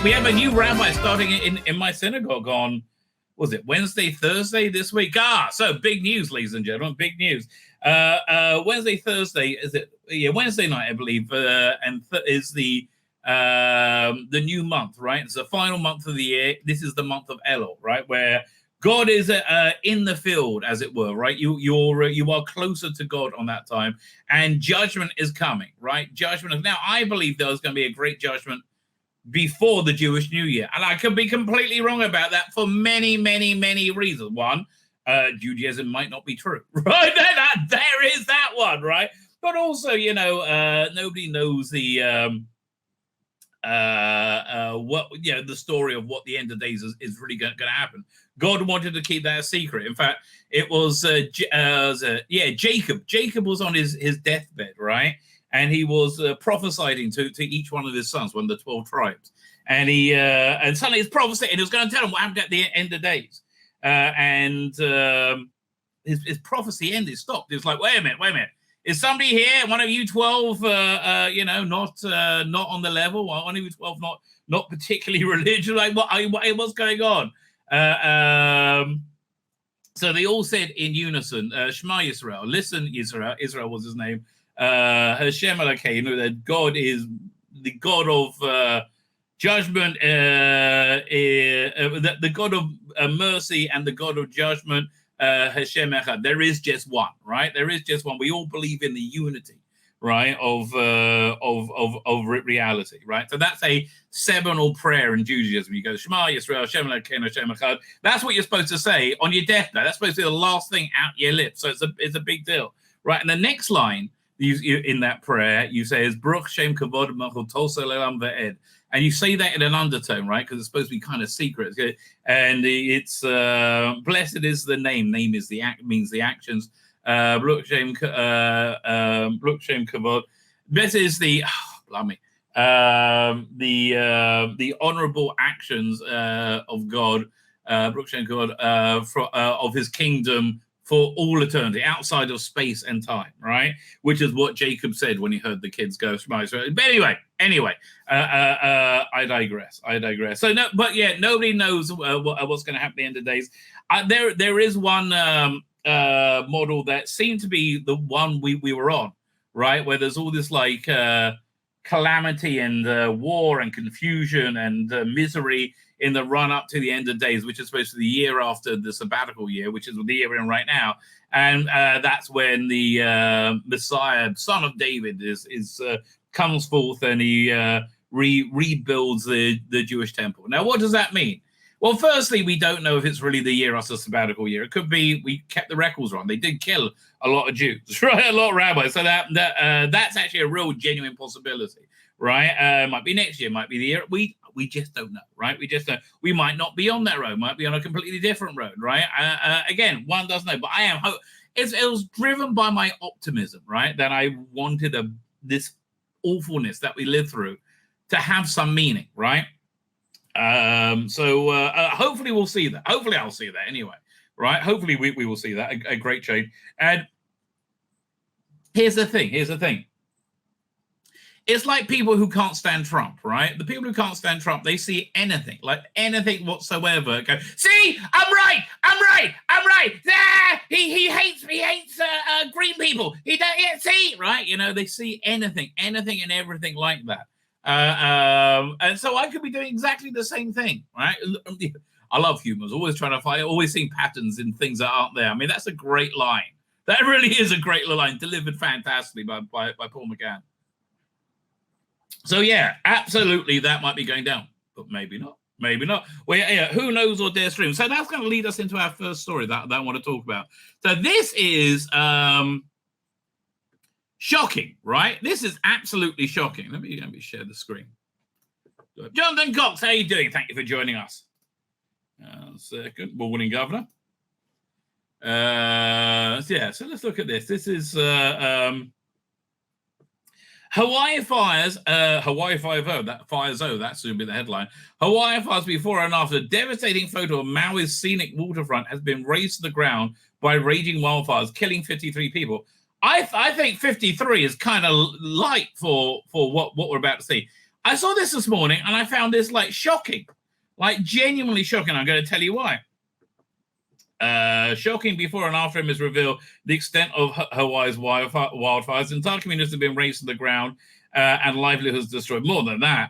we have a new rabbi starting in my synagogue on, was it Wednesday, Thursday this week? So big news, ladies and gentlemen, big news. Wednesday, Thursday, is it? Yeah, Wednesday night, I believe, is the new month, right? It's the final month of the year. This is the month of Elul, right, where God is in the field, as it were, right? You are closer to God on that time, and judgment is coming, right? Now, I believe there's going to be a great judgment before the Jewish New Year, and I could be completely wrong about that for many, many, many reasons. One, Judaism might not be true, right? There is that one, right? But also, nobody knows the the story of what the end of days is really going to happen. God wanted to keep that a secret. In fact, it was Jacob. Jacob was on his deathbed, right? And he was prophesying to each one of his sons, one of the 12 tribes. And and suddenly his prophecy, and he was going to tell them what happened at the end of days. His prophecy ended, stopped. It was like, wait a minute. Is somebody here, one of you 12, not on the level, one of you 12 not particularly religious? Like, what's going on? So they all said in unison, Shema Yisrael, listen, Yisrael. Israel was his name. Hashem Elokeinu, that God is the God of judgment, the God of mercy and the God of judgment. Hashem Echad. There is just one, right? There is just one. We all believe in the unity, right, of reality, right? So that's a seminal prayer in Judaism. You go Shema Yisrael, Hashem Elokeinu, Hashem Echad. That's what you're supposed to say on your deathbed. That's supposed to be the last thing out your lips. So it's a big deal, right? And the next line in that prayer, you say is Baruch Shem Kavod Malchut Tosel Elam Ve'ed, and you say that in an undertone, right? Because it's supposed to be kind of secret, and it's blessed is the name. Name is the act, means the actions. Baruch Shem Kavod. Blessed is the the honorable actions of God. Baruch Shem Kavod of His kingdom, for all eternity, outside of space and time, right? Which is what Jacob said when he heard the kids go. But anyway, I digress. So nobody knows what's going to happen at the end of days. There is one model that seemed to be the one we were on, right? Where there's all this like calamity and war and confusion and misery in the run up to the end of days, which is supposed to be the year after the sabbatical year, which is the year we're in right now. And that's when the Messiah, son of David, comes forth and he rebuilds the Jewish temple. Now, what does that mean? Well, firstly, we don't know if it's really the year after the sabbatical year. It could be we kept the records wrong. They did kill a lot of Jews, right? A lot of rabbis. So that's actually a real genuine possibility, right? Might be next year, might be the year. We just don't know, right? We just don't. We might not be on that road, might be on a completely different road, right? Again, one doesn't know, but I am. It was driven by my optimism, right? That I wanted this awfulness that we live through to have some meaning, right? So hopefully we'll see that. Hopefully I'll see that anyway, right? Hopefully we will see that, a great change. And here's the thing. It's like people who can't stand Trump, right? The people who can't stand Trump, they see anything whatsoever. Go, see, I'm right. He hates green people. See, right? They see anything and everything like that. And so I could be doing exactly the same thing, right? I love humor. Always trying to find, always seeing patterns in things that aren't there. I mean, that's a great line. That really is a great line, delivered fantastically by Paul McGann. So yeah, absolutely, that might be going down, but maybe not. Well, yeah, who knows or dare stream. So that's going to lead us into our first story that I want to talk about. So this is shocking, right? This is absolutely shocking. Let me share the screen. Jonathan Cox, how are you doing? Thank you for joining us. Second, morning, Governor. So let's look at this. This is Hawaii fires, Hawaii 5-0, that fires, that soon be the headline. Hawaii fires before and after. Devastating photo of Maui's scenic waterfront has been razed to the ground by raging wildfires, killing 53 people. I think 53 is kind of light for what we're about to see. I saw this morning and I found this like shocking, like genuinely shocking. I'm going to tell you why. Shocking before and after him is revealed the extent of Hawaii's wildfires. The entire communities have been razed to the ground and livelihoods destroyed. More than that,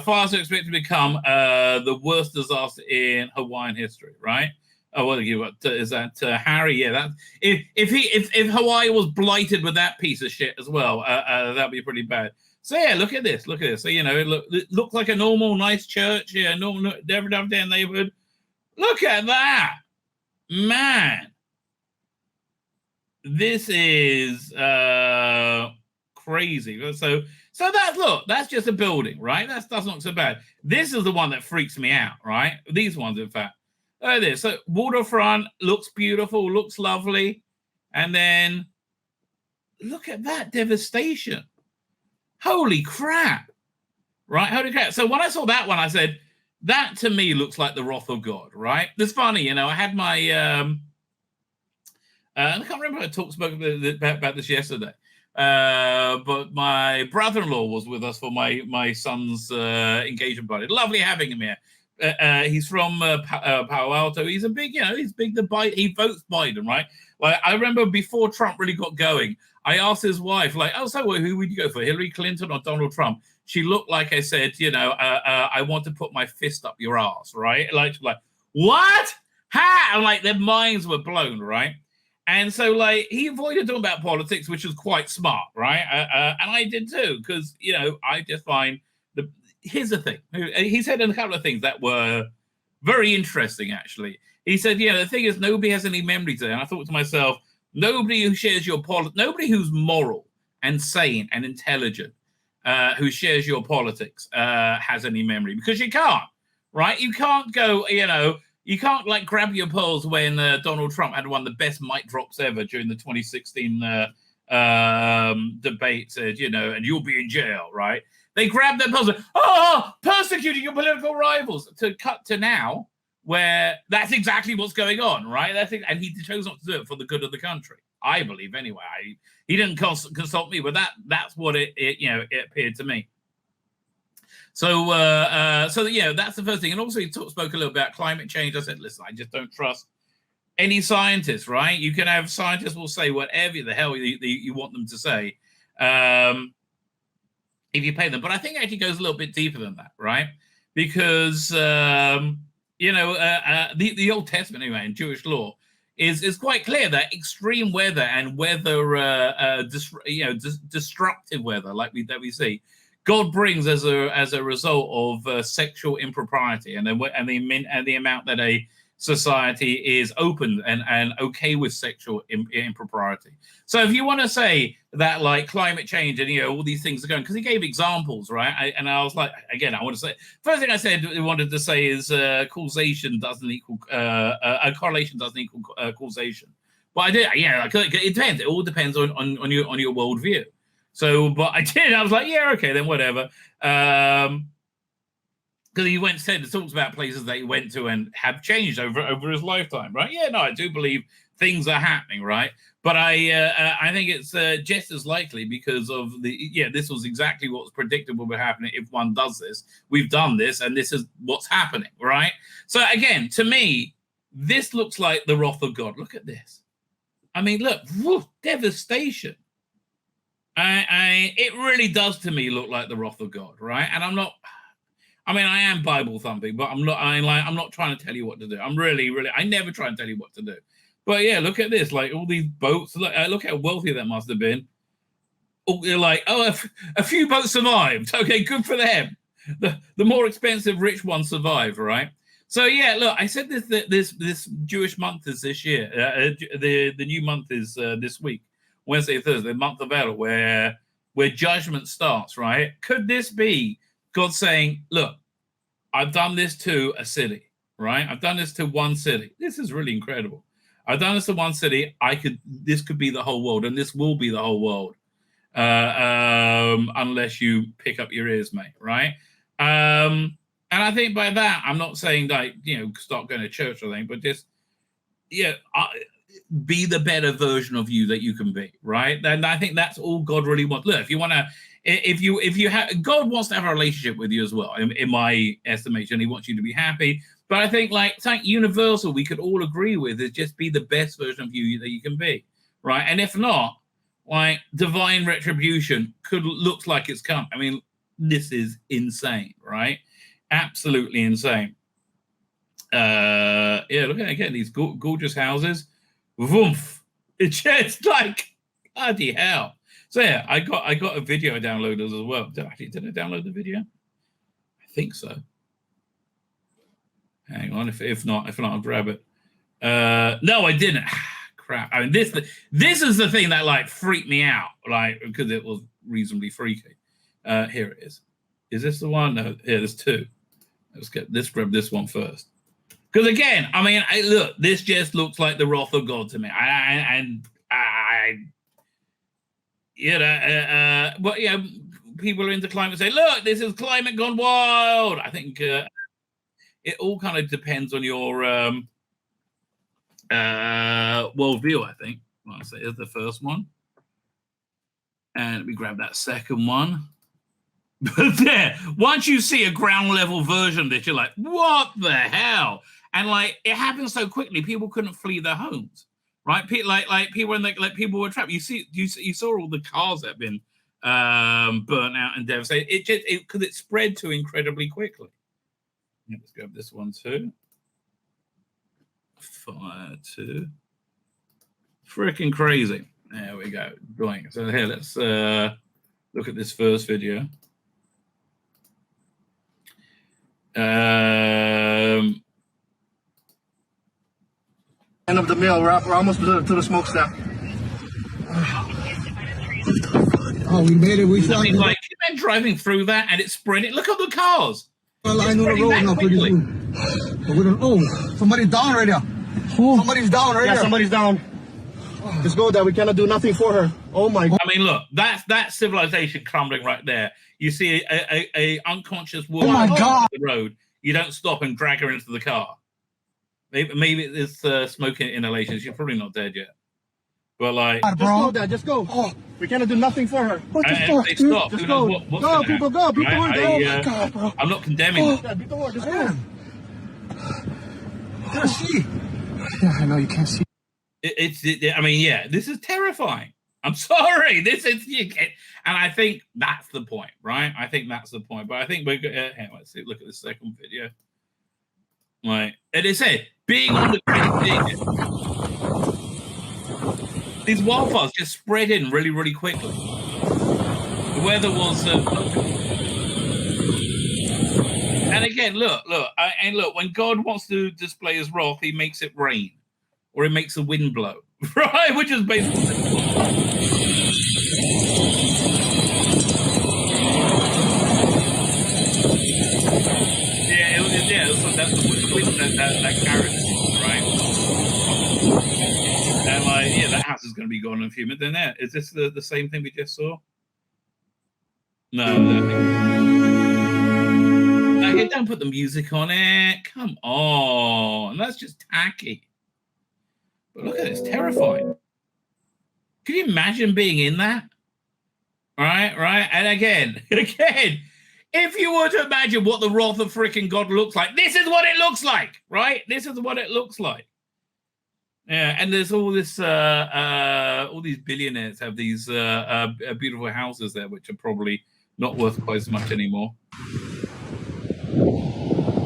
fires are expected to become the worst disaster in Hawaiian history, right? Oh, what is that Harry? Yeah, that if Hawaii was blighted with that piece of shit as well, that'd be pretty bad. So yeah, look at this. Look at this. So it looks like a normal, nice church. Yeah, normal, down neighborhood. Look at that. Man, this is crazy. So that's just a building, right? That doesn't look so bad. This is the one that freaks me out, right? These ones, in fact. Look at this. So waterfront looks beautiful, looks lovely, and then look at that devastation. Holy crap! Right? Holy crap! So when I saw that one, I said, that to me looks like the wrath of God, right? It's funny, I had my, and I can't remember if I spoke about this yesterday, but my brother-in-law was with us for my son's engagement party. Lovely having him here. He's from Palo Alto. He's a big, he's big. He votes Biden, right? Like I remember before Trump really got going, I asked his wife, like, oh, so who would you go for, Hillary Clinton or Donald Trump? She looked like I said, I want to put my fist up your ass, right? Like what? Ha! And like their minds were blown, right? And so like he avoided talking about politics, which was quite smart, right? And I did too, because I just find here's the thing. He said a couple of things that were very interesting, actually. He said, the thing is, nobody has any memory today. And I thought to myself, nobody who shares your nobody who's moral and sane and intelligent, who shares your politics, has any memory, because you can't, right? You can't go, you can't like grab your pearls when Donald Trump had one of the best mic drops ever during the 2016 debate, said, and you'll be in jail, right? They grabbed their pearls, persecuting your political rivals, to cut to now, where that's exactly what's going on, right? And he chose not to do it for the good of the country, I believe, anyway. He didn't consult me, but that's what it appeared to me. So that's the first thing. And also he spoke a little about climate change. I said, listen, I just don't trust any scientists, right? You can have scientists will say whatever the hell you want them to say, if you pay them. But I think it actually goes a little bit deeper than that, right? Because the Old Testament, anyway, in Jewish law, is quite clear that extreme weather and destructive weather, like we see, God brings as a result of sexual impropriety and the amount that a society is open and okay with sexual impropriety. So if you want to say that like climate change and all these things are going, because he gave examples, right? I was like, again, I want to say, first thing I wanted to say is causation doesn't equal correlation doesn't equal causation. But I did, it depends. It all depends on your worldview. So, but I was like, yeah, okay, then whatever. Because he talks about places that he went to and have changed over his lifetime, right? Yeah, no, I do believe things are happening, right? But I think it's just as likely because of this was exactly what was predictable would happen if one does this. We've done this, and this is what's happening, right? So again, to me, this looks like the wrath of God. Look at this. I mean, look, devastation. It really does to me look like the wrath of God, right? And I'm not. I mean, I am Bible thumping, but I'm not trying to tell you what to do. I'm really, I never try and tell you what to do. But yeah, look at this, like all these boats. Look how wealthy that must have been. You're like, a few boats survived. Okay, good for them. The more expensive rich ones survived, right? So yeah, look, I said this Jewish month is this year. The new month is this week, Wednesday, Thursday, the month of El, where judgment starts, right? Could this be God saying, look, I've done this to a city, right? I've done this to one city. This is really incredible. I've done this to one city. This could be the whole world, and this will be the whole world, unless you pick up your ears, mate, right? And I think by that, I'm not saying that, start going to church or anything, but just, be the better version of you that you can be, right? And I think that's all God really wants. Look, if you want to if you have, God wants to have a relationship with you as well. In my estimation, He wants you to be happy. But I think like something universal we could all agree with is just be the best version of you that you can be, right? And if not, like divine retribution looks like it's come. I mean, this is insane, right? Absolutely insane. Yeah, look at again these gorgeous houses. Woof! It's just like bloody hell. So yeah, I got a video downloaded as well. Did I download the video? I think so. Hang on, if not, I'll grab it. No, I didn't. Crap. I mean, this is the thing that like freaked me out, like because it was reasonably freaky. Here it is. Is this the one? No, here there's two. Let's grab this one first. Because again, I mean, look, this just looks like the wrath of God to me. But yeah, people are into climate say, look, this is climate gone wild. I think it all kind of depends on your worldview, I think. Well, so here's the first one. And we grab that second one. But there, once you see a ground level version of this, you're like, what the hell? And like it happened so quickly, people couldn't flee their homes, right? Like people people were trapped. You saw all the cars that have been burnt out and devastated. Because it spread too incredibly quickly. Yeah, let's grab this one too. Fire 2. Freaking crazy. There we go. Doing so here. Let's look at this first video. End of the mill. We're almost to the smokestack. Oh, we made it. We I mean, like, you been driving through that and it's spreading. Look at the cars. I know the road now pretty soon. But we don't. Oh, somebody's down right now. Oh. Somebody's down right there. Yeah, somebody's down. Just go there. We cannot do nothing for her. Oh my God. I mean, look, that's civilization crumbling right there. You see a unconscious woman on the road. You don't stop and drag her into the car. Maybe it's smoking inhalation. She's probably not dead yet. But like, just go there. Just go. Oh. We cannot do nothing for her. What the fuck, dude? Stop. Just go. Go, people. Go. People. Oh my God, bro. I'm not condemning. Just go. Can't see. Yeah, I know you can't see. I mean, yeah, this is terrifying. I'm sorry. This is, and I think that's the point, right? I think that's the point. But I think we're good. Let's see. Look at the second video. Like, and they said, being on the these wildfires just spread in really, really quickly. The weather was, and again, look, when God wants to display His wrath, He makes it rain, or He makes the wind blow, right? Which is basically. So that's the wind that carried it, right? And like, yeah, that house is going to be gone in a few minutes. Then there, is this the same thing we just saw? No, okay, don't put the music on it. Come on, that's just tacky. But look at it, it's terrifying. Can you imagine being in that? Right, and again. If you were to imagine what the wrath of freaking God looks like, this is what it looks like, right? This is what it looks like. Yeah, and there's all this, all these billionaires have these beautiful houses there, which are probably not worth quite as much anymore.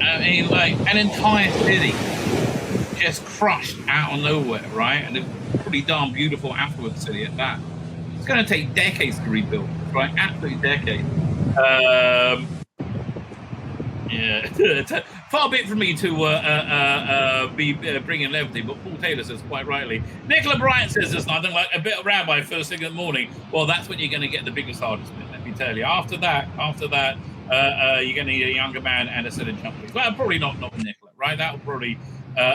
I mean, like an entire city just crushed out of nowhere, right? And it's pretty darn beautiful affluent city at that. It's going to take decades to rebuild, right? Absolutely decades. Yeah, far be it from me to be bringing levity, but Paul Taylor says quite rightly. Nicola Bryant says there's nothing like a bit of rabbi first thing in the morning. Well, that's when you're going to get the biggest hardest bit. Let me tell you. After that, you're going to need a younger man and a set of jumpers. Well, probably not Nicola, right? That will probably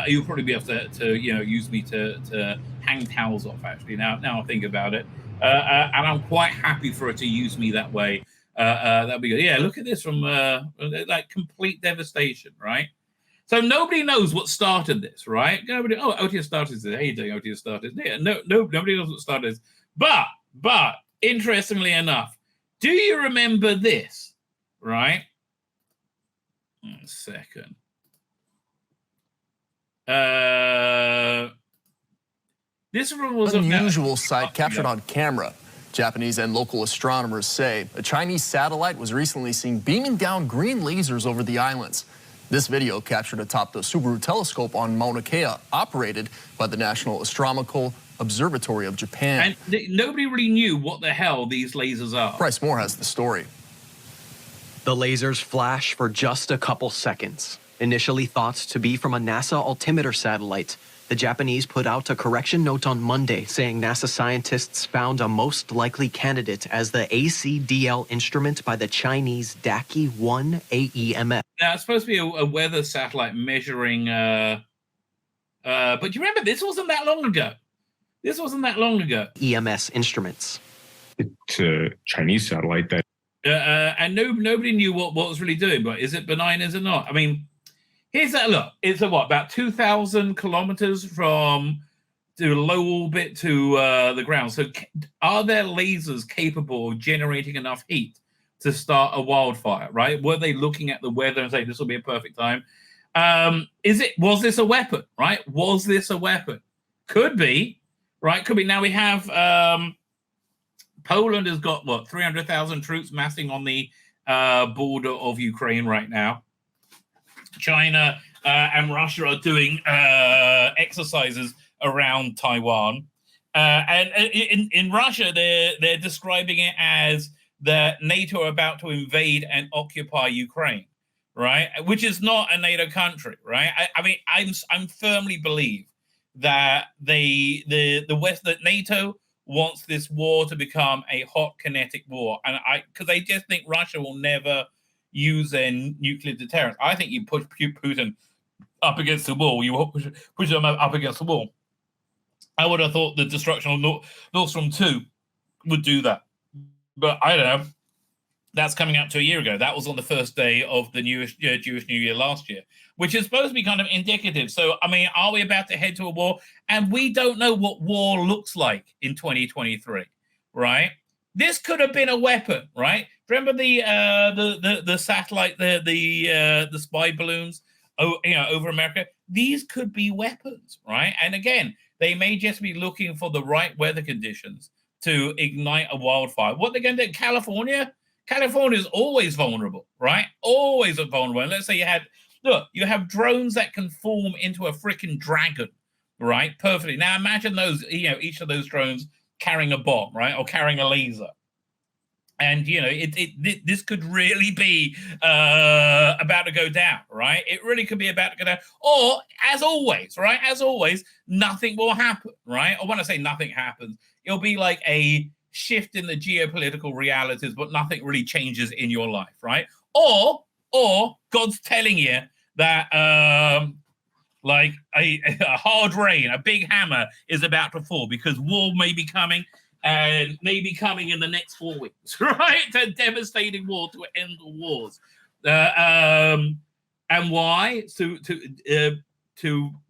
you'll probably be able to use me to hang towels off. Actually, now I think about it, and I'm quite happy for her to use me that way. That'd be good. Yeah, look at this from like complete devastation, right? So nobody knows what started this, right? Nobody. Oh, OTS started this. How you doing, OTS started? Yeah, no, nobody knows what started this. But interestingly enough, Do you remember this? Right? 1 second. This was an unusual sight captured on camera. Japanese and local astronomers say a Chinese satellite was recently seen beaming down green lasers over the islands. This video captured atop the Subaru telescope on Mauna Kea, operated by the National Astronomical Observatory of Japan. And nobody really knew what the hell these lasers are. Bryce Moore has the story. The lasers flash for just a couple seconds. Initially thought to be from a NASA altimeter satellite, the Japanese put out a correction note on Monday saying NASA scientists found a most likely candidate as the ACDL instrument by the Chinese Daki-1 AEMF. Now, it's supposed to be a weather satellite measuring... but you remember, this wasn't that long ago. This wasn't that long ago. EMS instruments. It's a Chinese satellite that... and nobody knew what it was really doing, but is it benign, is it not? I mean... Here's that look. It's about 2,000 kilometers from the low orbit to the ground. So are there lasers capable of generating enough heat to start a wildfire, right? Were they looking at the weather and saying this will be a perfect time? Was this a weapon, right? Was this a weapon? Could be, right? Could be. Now we have Poland has got, 300,000 troops massing on the border of Ukraine right now. China and Russia are doing exercises around Taiwan, and in Russia they're describing it as that NATO are about to invade and occupy Ukraine, right? Which is not a NATO country, right? I mean, I'm firmly believe that the West, that NATO wants this war to become a hot kinetic war, and because I just think Russia will never use their nuclear deterrence. I think you push Putin up against the wall. You push them up against the wall. I would have thought the destruction of Nord Stream 2 would do that. But I don't know. That's coming up to a year ago. That was on the first day of the Jewish New Year last year, which is supposed to be kind of indicative. So, I mean, are we about to head to a war? And we don't know what war looks like in 2023, right? This could have been a weapon, right? Remember the satellite, the spy balloons, over America? These could be weapons, right? And again, they may just be looking for the right weather conditions to ignite a wildfire. What they're going to do? California is always vulnerable, right? Always vulnerable. And let's say you have drones that can form into a freaking dragon, right? Perfectly. Now imagine those, each of those drones carrying a bomb, right? Or carrying a laser. And, this could really be about to go down, right? It really could be about to go down. Or, as always, right? As always, nothing will happen, right? Or when I say nothing happens, it'll be like a shift in the geopolitical realities, but nothing really changes in your life, right? Or God's telling you that, like a hard rain, a big hammer is about to fall because war may be coming. And maybe coming in the next 4 weeks, right? A devastating war to end the wars. And why? To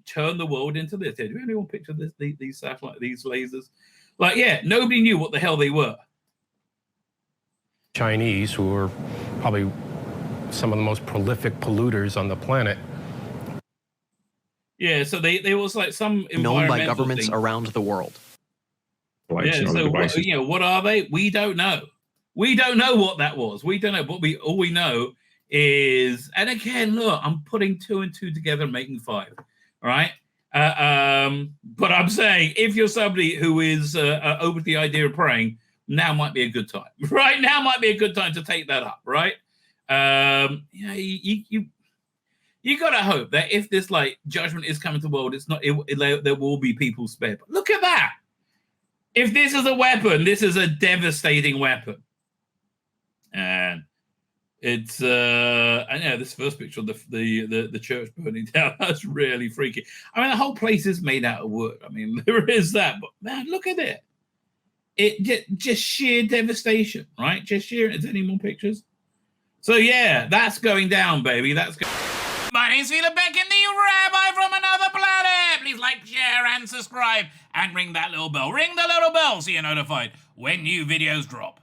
turn the world into this. Do anyone picture this? These satellite, these lasers? Like, yeah, nobody knew what the hell they were. Chinese, who are probably some of the most prolific polluters on the planet. Yeah, so they was like some known by governments around the world. Yeah, so what are they? We don't know. We don't know what that was. We don't know. But all we know is, and again, look, I'm putting 2 and 2 together and making 5. All right. But I'm saying if you're somebody who is open to the idea of praying, now might be a good time. Right now might be a good time to take that up. Right. You got to hope that if this like judgment is coming to the world, it's not. There will be people spared. But look at that. If this is a weapon, this is a devastating weapon. And it's I know this first picture of the church burning down, that's really freaky. I mean, the whole place is made out of wood. I mean, there is that, but man, look at it. It just sheer devastation, right? Just sheer. Is there any more pictures? So yeah, that's going down, baby. That's going. My name's Tzvi Lebetkin, the Rabbi from another planet. Please like, share, and subscribe, and ring that little bell. Ring the little bell so you're notified when new videos drop.